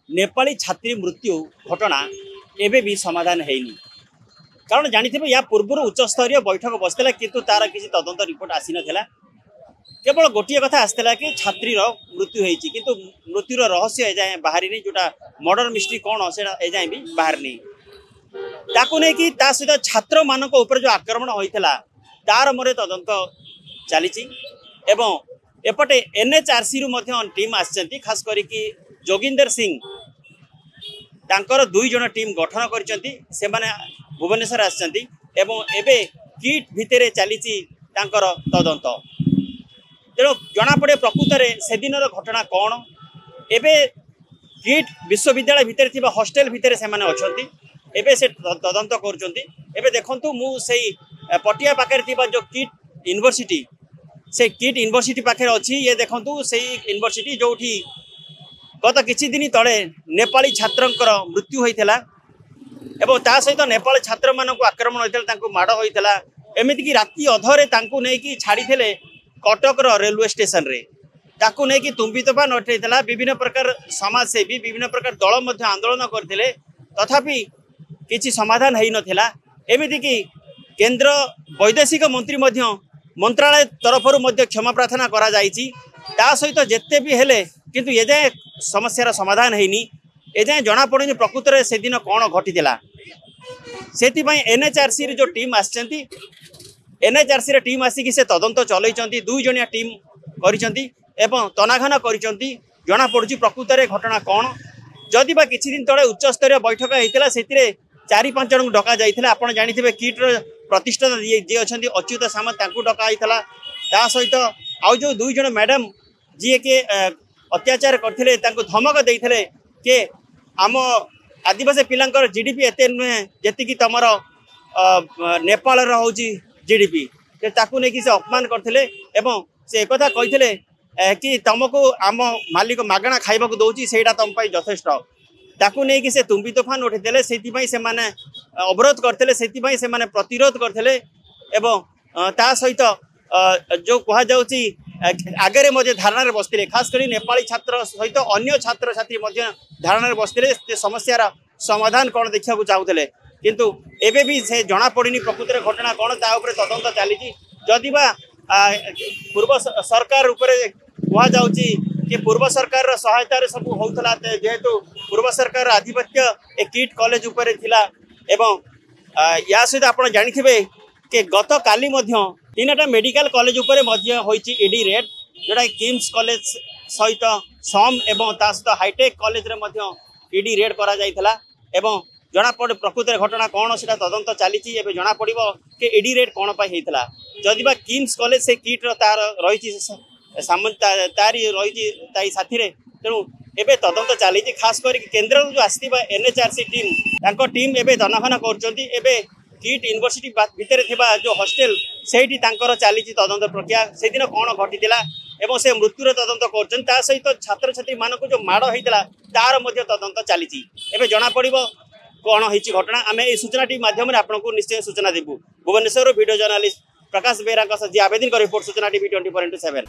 नेपाली छात्री मृत्यु घटना एबे भी समाधान हैनी। कारण जानी या पूर्व उच्च स्तरीय बैठक बसला किंतु तार किसी तदंत रिपोर्ट आसी नाला। केवल गोटे कथा आसला कि छात्री मृत्यु होती किंतु मृत्युर रहस्य एजाए बाहरी नहीं, जोटा मर्डर मिस्ट्री कौन से एजाए भी बाहर नहीं। ताकू नहीं कि सहित छात्र मान जो आक्रमण होता तार मरे तदंत चली एपटे एनएचआरसी रु टीम आसचंती, खास करिकी जोगिंदर सिंह तांकर 2 जन टीम गठन करचंती। से माने भुवनेश्वर आसचंती एवं एबे किट भितरे चली तांकर तदंत। तेणु जना पड़े प्रकृत में से दिन घटना कौन। एबे किट विश्वविद्यालय भितर थिबा हॉस्टल भितर से माने अछंती, एबे से तदंत करचंती। एबे देखंतु मु सेई पटिया पाखे थिबा जो किट यूनिवर्सिटी, से किट यूनिवर्सिटी पाखे अच्छी। ये देखंतु सेई यूनिवर्सिटी जोठी गत किछि दिन तले नेपाली छात्रंकर मृत्यु होइतला एवं ता सहित नेपाली छात्र मानक आक्रमण होइतला, तांको माड़ होइतला। एमिति कि राति अधरे तांको नै कि छाड़ीथिले कटकर रेलवे स्टेशन रे, ताकू नै कि तुम्बी तोफान उठैतला। विभिन्न प्रकार समाजसेवी विभिन्न प्रकार दल मध्य आंदोलन करथिले, तथापि किछि समाधान हेइ नथिला। एमिति कि केंद्र वैदेशिक मंत्री मध्य मंत्रालय तरफरु मध्य क्षमा प्रार्थना करा जाइछि। ता सहित जेते भी हेले किंतु ए जाए समस्यार समाधान हेनी। ए जाए जना पड़े प्रकृत में से दिन कौन घटीला। से एनएचआरसी जो टीम आसचंती, एनएचआरसी टीम आसिक से तदंत चलैचंती। 2 जनिया टीम करिचंती एवं तनाघना करिचंती। जना पड़ुची प्रकृत में घटना कौन। जदि बा किछि दिन तले उच्च स्तरीय बैठक होइतला, सेतिरे 4-5 जन डका जाइथिला। आपण जानिथिबे किटर प्रतिष्ठाता जे अछंती अच्युत सामंत, तांकू डका आइतला। ता सहित आउ जो 2 जन मैडम जी के अत्याचार करथिले, तांकू धमक देइथिले के आम आदिवासी पिलांकर जीडीपी एते नुहे जेति कि तमर नेपाल रो होची जीडीपी, ते ताकू नै कि से अपमान करथिले एवं से एकथा कहिथिले कि तुमको आम मालिक मागणा खाइबा को दउची, सेटा तम पई यथेष्ट। ताकू नै कि से तुम्बी तूफान उठिदेले, सेति पई से माने अवरोध करथिले, सेति पई से माने प्रतिरोध करथिले एवं ता सहित जो कहा जाउची आगे मध्य धारणा बसते। खास करी नेपाली छात्र सहित अन्य छात्र छात्री धारणा बसते समस्यार समाधान कौन देखा चाहूले, किंतु एबे भी से जना पड़नी प्रकृत में घटना कौन ता उपरे तदंत चली। जदि बा पूर्व सरकार उपरे कहा जाउची कि पूर्व सरकार सहायतार सब होउतला, जेहेतु पूर्व सरकार आधिपत्य ए किट कॉलेज उपरे थिला एवं या सहित आपण जानिथिबे कि गत काली 3टा मेडिकल कॉलेज उपरे होइची ईडी रेड, जोटा किम्स कॉलेज सहित सम एवं ता सहित हाईटेक कॉलेज रे ईडी रेड करा जाइथला। एवं जना पड़े प्रकृत घटना कौन से तदंत चली। एबे जना पड़िबो कि ईडी रेड कौन पाई हेइथला। जदि बा किम्स कॉलेज से किट तार रही सामंत तारी रही ताई साथी रे, तेणु एबे तदंत चली। खास कर केंद्र जो आसथिबा एनएचआरसी टीम, तांको टीम एबे तनाघना करचंती। एबे किट यूनिवर्सिटी भितर थिबा जो हॉस्टल सेठी तांकर चली तदंत प्रक्रिया, से दिन कौन घटीला एवं से मृत्युर तदंत करचन। ता सहित छात्र छात्री मानक जो माड़ होइतला तार मध्य तदंत चली। एबे जना पड़िबो कौन होइची घटना। आमे ए सूचना टीम माध्यम रे आपनको निश्चय सूचना देबु। भुवनेश्वर वीडियो जर्नलिस्ट प्रकाश बेरा जी आवेदन कर रिपोर्ट सूचना टीवी 24/7।